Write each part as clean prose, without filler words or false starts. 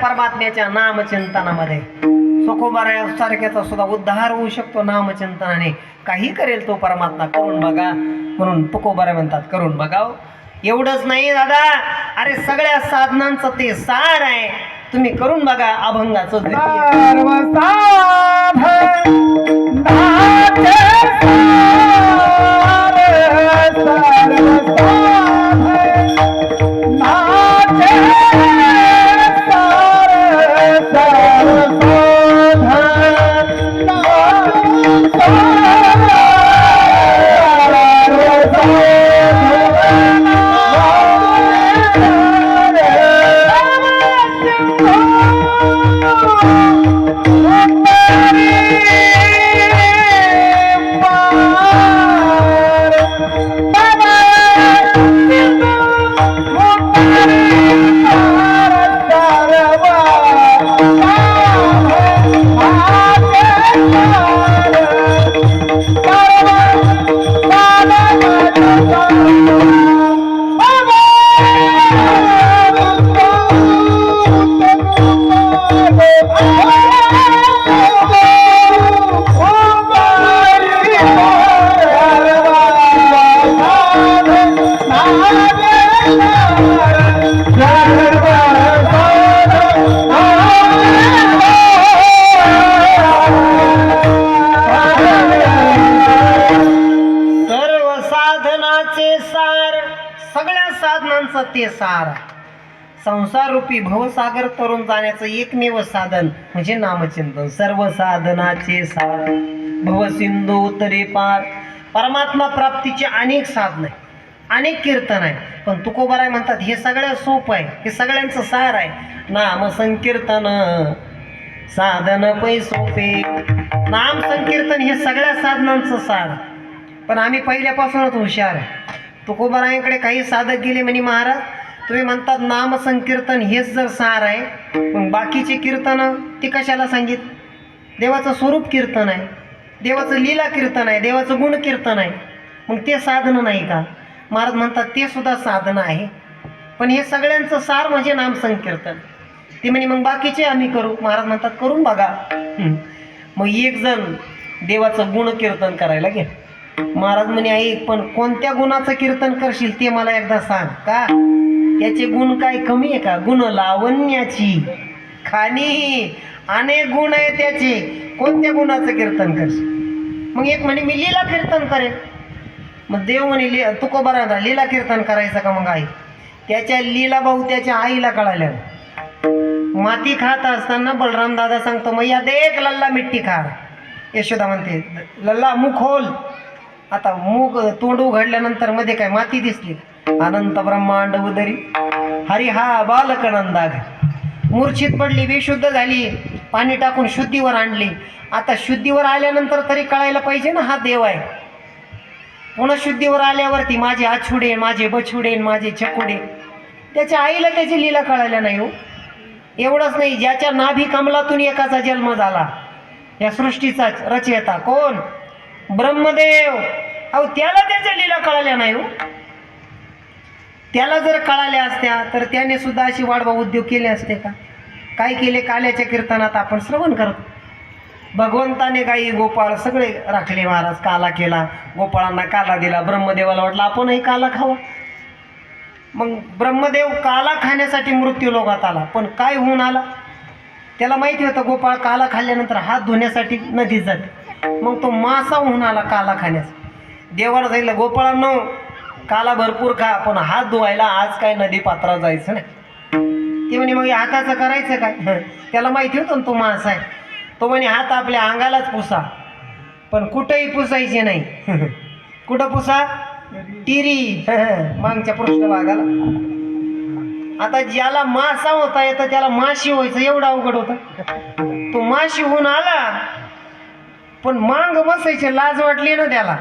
परमात्म्याच्या नामचिंतनामध्ये सुखोबाऱ्यासारख्याचा सुद्धा उद्धार होऊ शकतो नामचिंतनाने. काही करेल तो परमात्मा, करून बघा. म्हणून तुकोबाऱ्या म्हणतात करून बघाव. एवढंच नाही दादा, अरे सगळ्या साधनांचं ते सार आहे. तुम्ही करून बघा अभंगाचं ते सार. संसार रूपी भवसागर तरुण जाण्याचं एकमेव साधन म्हणजे नामचिंतन. सर्व साधनाचे सार भवसिंधू उतरे पार. परमात्मा प्राप्तीचे अनेक साधन आहे, अनेक कीर्तन आहे. पण तुकोबाराय म्हणतात हे सगळं सोप आहे, हे सगळ्यांचं सार आहे. नाम संकीर्तन साधन पै सोपे. नाम संकीर्तन हे सगळ्या साधनांचं सार. पण आम्ही पहिल्यापासूनच हुशार आहे. तुकोबारायांकडे काही साधक गेले म्हणे महाराज तुम्ही म्हणतात नाम संकीर्तन हेच जर सार आहे, मग बाकीचे कीर्तन ते कशाला सांगित? देवाचं स्वरूप कीर्तन आहे, देवाचं लीला कीर्तन आहे, देवाचं गुण कीर्तन आहे, मग ते साधन नाही का? महाराज म्हणतात ते सुद्धा साधन आहे, पण हे सगळ्यांचं सार म्हणजे नाम संकीर्तन. ते म्हणे मग बाकीचे आम्ही करू. महाराज म्हणतात करून बघा. मग एक जण देवाचं गुण कीर्तन करायला घे. महाराज म्हणे ऐक, पण कोणत्या गुणाचं कीर्तन करशील ते मला एकदा सांग. का त्याचे गुण काय कमी आहे का? गुण लावण्याची खाणी अनेक गुण आहे त्याचे, कोणत्या गुणाचं कीर्तन करशील? मग एक म्हणे मी लीला कीर्तन करेन. मग देव म्हणे तुकोबारा लीला कीर्तन करायचं का? मग आई त्याच्या लीला भाऊ त्याच्या आईला कळाल्या. माती खात असताना बलराम दादा सांगतो मैया देख लल्ला मिट्टी खा. यशोदा म्हणते लल्ला मुख खोल. आता मूग तोंड उघडल्यानंतर मध्ये काय माती दिसली? अनंत ब्रह्मांड उदरी हरी हा बालक नंदाघ. मूर्छित पडली, बेशुद्ध झाली, पाणी टाकून शुद्धीवर आणली. आता शुद्धीवर आल्यानंतर तरी कळायला पाहिजे ना हा देव आहे. पुन्हा शुद्धीवर आल्यावरती माझे आछुडे, माझे बछुडे, माझे छकुडे. त्याच्या आईला त्याची लीला कळायला नाही हो. एवढंच नाही, ज्याच्या नाभी कमलातून एकाचा जन्म झाला या सृष्टीचा रचयिता कोण? ब्रह्मदेव. अहो त्याला त्याच्या लीला कळाल्या नाही हो. त्याला जर कळाल्या असत्या तर त्याने सुद्धा अशी वाढवा उद्योग केले असते का? काय केले? काल्याच्या कीर्तनात आपण श्रवण करतो. भगवंताने गाई गोपाळ सगळे राखले महाराज. काला केला, गोपाळांना काला दिला. ब्रह्मदेवाला वाटलं आपणही काला खावा. मग ब्रह्मदेव काला खाण्यासाठी मृत्यू लोकात आला. पण काय होऊन आला? त्याला माहिती होतं गोपाळ काला खाल्ल्यानंतर हात धुण्यासाठी नदीत जाते. मग तो मासा होऊन आला काला खाण्यास. देवाला सांगितलं गोपाळांनो काला भरपूर खा, पण हात धुवायला आज काय नदी पात्रात जायचं नाही. ते म्हणे मग हाताचं करायचं काय? त्याला माहिती होतं ना तो मासा आहे. तो म्हणे हात आपल्या अंगालाच पुसा, पण कुठंही पुसायचे नाही. कुठं पुसा? टिरी मागच्या पृष्ठभागाला. आता ज्याला मासा होता येतं त्याला माशी व्हायचं एवढं अवघड होतं. तो माशी होऊन आला, पण मांग बसायचे लाज वाटली ना त्याला.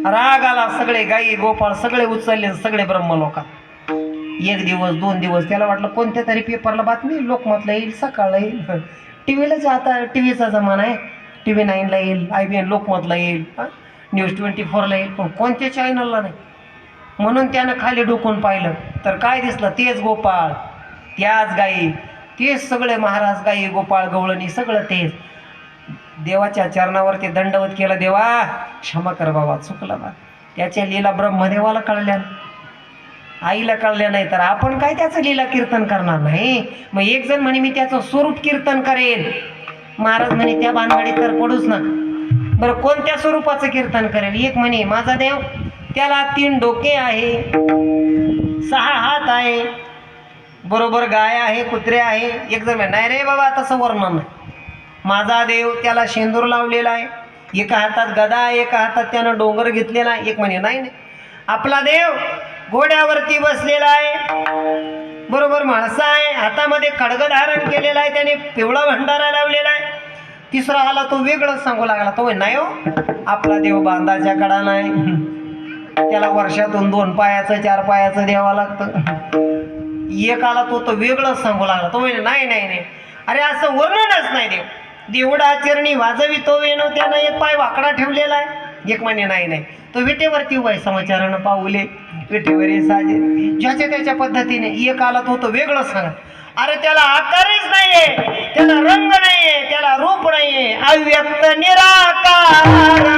राग आला. सगळे गाई गोपाळ सगळे उचलले, सगळे ब्रह्मलोकात. एक दिवस 2 दिवस त्याला वाटलं कोणत्या तरी पेपरला बातमी, लोकमतला येईल, सकाळला येईल. टी व्हीलाच आता टी व्हीचा जमाना आहे. TV 9ला येईल, IBN लोकमतला येईल, न्यूज 24ला येईल, पण कोणत्या चॅनलला नाही. म्हणून त्यानं खाली डोकून पाहिलं तर काय दिसलं, तेच गोपाळ, त्याच गाई, तेच सगळे महाराज गाई, गोपाळ गवळणी सगळं तेच. देवाच्या चरणावरती दंडवत केलं, देवा क्षमा कर बाबा, चुकलं बा. त्याच्या लीला ब्रह्मदेवाला कळल्या, आईला कळल्या नाही, तर आपण काय त्याचं लीला कीर्तन करणार नाही. मग एक जण म्हणे मी त्याचं स्वरूप कीर्तन करेल, महाराज म्हणे त्या भानगडीत तर पडूच ना. बरं कोणत्या स्वरूपाचं कीर्तन करेल? एक म्हणे माझा देव त्याला 3 डोके आहे, 6 हात आहे, बरोबर गाय आहे, कुत्रे आहे. एक जण म्हणे नाही रे बाबा तसं वर्णन नाही. माझा देव त्याला शेंदूर लावलेला आहे, एका हातात गदा आहे, एका हातात त्यानं डोंगर घेतलेला आहे. एक म्हणे नाही नाही, आपला देव घोड्यावरती बसलेला आहे, बरोबर माणसा आहे, हातामध्ये खड्ग धारण केलेला आहे, त्याने पिवळा भंडारा लावलेला आहे. तिसरा आला तो वेगळंच सांगू लागला, तो नाही हो आपला देव बांधाच्या कडा नाही, त्याला वर्षातून 2 पायाचं 4 पायाचं द्यावं लागतं. एक आला तो वेगळंच सांगू लागला, तो नाही नाही नाही, अरे असं वर्णनच नाही. देव देवडा चरणी वाजवी तो वेणू, त्यानं एक पाय वाकडा ठेवलेला आहे. एक म्हणे नाही नाही, तो विटेवरती उभा आहे, समाचारानं पाऊले विटेवर साजे, ज्याच्या त्याच्या पद्धतीने. एक आला तो वेगळंच सांगा, अरे त्याला आकारच नाहीये, त्याला रंग नाहीये, त्याला रूप नाहीये, अव्यक्त निराकार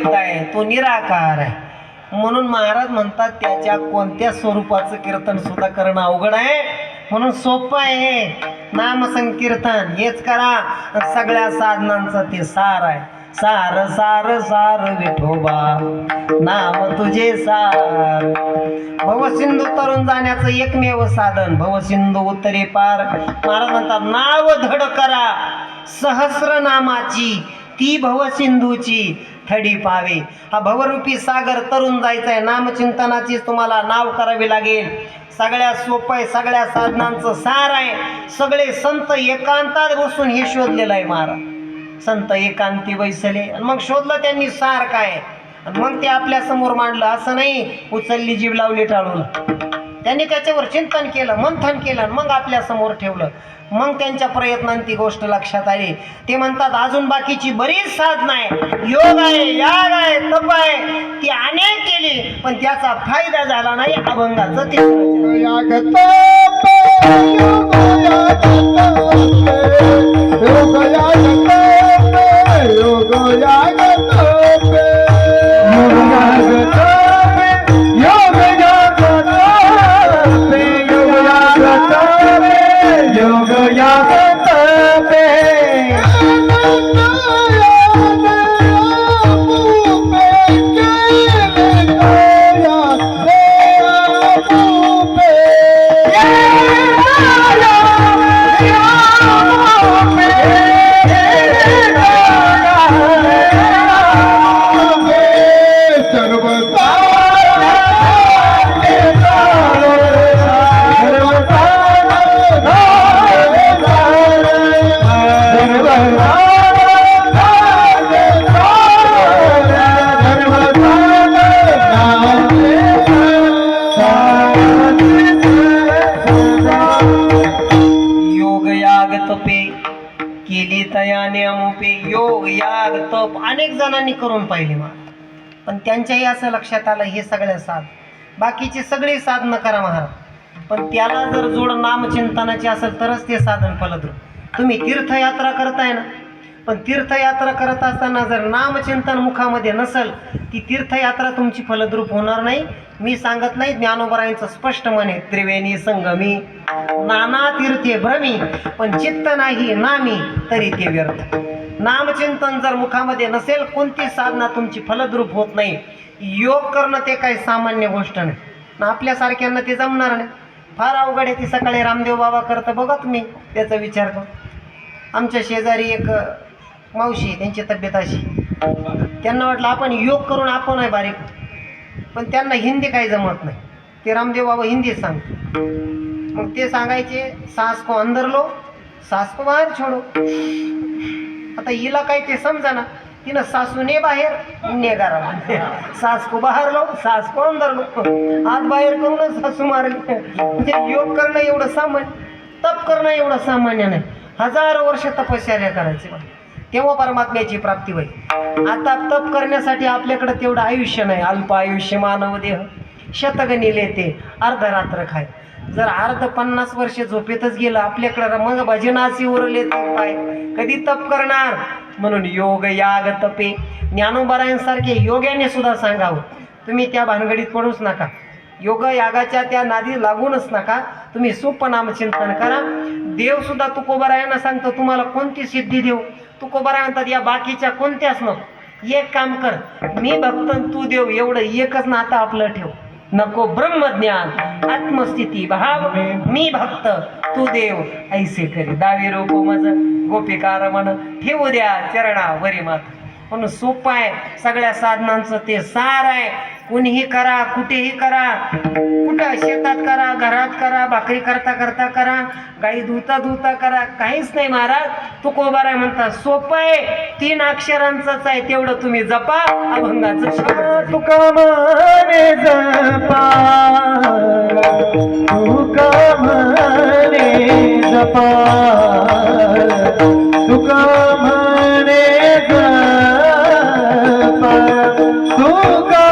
नाही तो निराकार आहे. म्हणून महाराज म्हणतात त्याच्या कोणत्या स्वरूपाचं कीर्तन सुद्धा करणं अवघड आहे. म्हणून सोपं आहे नाम संकीर्तन, हेच करा. सगळ्या साधनांचं ते सार आहे. सार सार सार विठोबा नाम तुझे सार. भवसिंधू तरुण जाण्याचं एकमेव साधन भवसिंधू उत्तरे पार. महाराज म्हणतात नाव धड करा सहस्र नामाची, ती भवसिंधूची थडी पावे. हा भवरूपी सागर तरुण जायचा आहे. नामचिंतनाची तुम्हाला नाव करावी लागेल. सगळ्यात सोपं आहे, सगळ्या साधनांचं सार आहे. सगळे संत एकांतात बसून हे शोधलेलं आहे महाराज. संत एकांती बैसले आणि मग शोधलं त्यांनी सार काय, मग ते आपल्या समोर मांडलं. असं नाही उचलली जीभ लावली टाळूला. त्यांनी त्याच्यावर चिंतन केलं, मंथन केलं, मग आपल्या समोर ठेवलं. मग त्यांच्या प्रयत्नांनी ती गोष्ट लक्षात आली. ते म्हणतात अजून बाकीची बरीच साधना आहे, योग आहे, याग आहे, तप आहे, ती अनेक केली पण त्याचा फायदा झाला नाही. अभंगाचं ते केली तयाने अमुपे. योग याग तप अनेक जणांनी करून पाहिले महाराज, पण त्यांच्याही असं लक्षात आलं हे सगळ्या साध बाकीची सगळी साधनं करा महाराज, पण त्याला जर जोड नामचिंतनाची असेल तरच ते साधन फलद्रूप. तुम्ही तीर्थयात्रा करताय ना, पण तीर्थयात्रा करत असताना जर नामचिंतन मुखामध्ये नसेल ती तीर्थयात्रा तुमची फलद्रूप होणार नाही. मी सांगत नाही, ज्ञानोबरायांचं स्पष्ट म्हणे त्रिवेणी संगमी नाना तीर्थे भ्रमी, पण चित्त नाही नामी तरी ते व्यर्थ. नामचिंतन जर मुखामध्ये नसेल, कोणती साधना तुमची फलद्रूप होत नाही. योग करणं ते काही सामान्य गोष्ट नाही ना, आपल्यासारख्यांना ते जमणार नाही. फार अवघड आहे. ती सकाळी रामदेव बाबा करतं बघा तुम्ही, त्याचा विचार कर. आमच्या शेजारी एक मावशी आहे, त्यांची तब्येत अशी, त्यांना वाटलं आपण योग करून आपण आहे बारीक, पण त्यांना हिंदी काही जमत नाही. ते रामदेव बाबा हिंदीत सांगतो. मग ते सांगायचे, सास को अंदर लो, सास को बाहेर छोडो. आता हिला काही ते समजा ना, तिनं सासूने बाहेर नेगारा म्हणते, सास को बाहेर लो, सास को अंदर लो, हात बाहेर करूनच सासू मारली. म्हणजे योग करणं एवढं सामान्य, तप करणं एवढं सामान्य नाही. हजारो वर्ष तपश्चर्या करायची तेव्हा परमात्म्याची प्राप्ती होईल. आता तप करण्यासाठी आपल्याकडे तेवढं आयुष्य नाही. अल्प आयुष्य मानव देह शतगणी लेते अर्धरात्र खाय. जर अर्ध 50 वर्ष झोपेतच गेलं आपल्याकडं, मग भजनाची उरले तर काय, कधी तप करणार. म्हणून योग याग तपे, ज्ञानोबरायांसारखे योग्याने सुद्धा सांगावं, तुम्ही त्या भानगडीत पडूच नका. योग यागाच्या त्या नादी लागूनच नका. तुम्ही सोपं नामचिंतन करा. देव सुद्धा तुकोबरायांना सांगतो, तुम्हाला कोणती सिद्धी देऊ. तुकोबराय म्हणतात, या बाकीच्या कोणत्याच नको, एक काम कर, मी भक्त तू देव, एवढं एकच नातं आपलं ठेव. नको ब्रह्मज्ञान आत्मस्थिती भाव, मी भक्त तू देव ऐसे करी. दावी रूप मज गोपिका रमण, ठेवू द्या चरणा वरी मात. म्हणून सोपं आहे. सगळ्या साधनांचं ते सार आहे. कुणीही करा, कुठेही करा, कुठं शेतात करा, घरात करा, भाकरी करता करता करा, गाई धुता धुता करा, काहीच नाही महाराज. तुकोबाराय म्हणतात सोपं आहे, 3 अक्षरांचंच आहे, तेवढं तुम्ही जपा. अभंगाचं शब्द तुका म्हणे जपा, तुका म्हणे जपा, तुका म्हणे जपा, तुका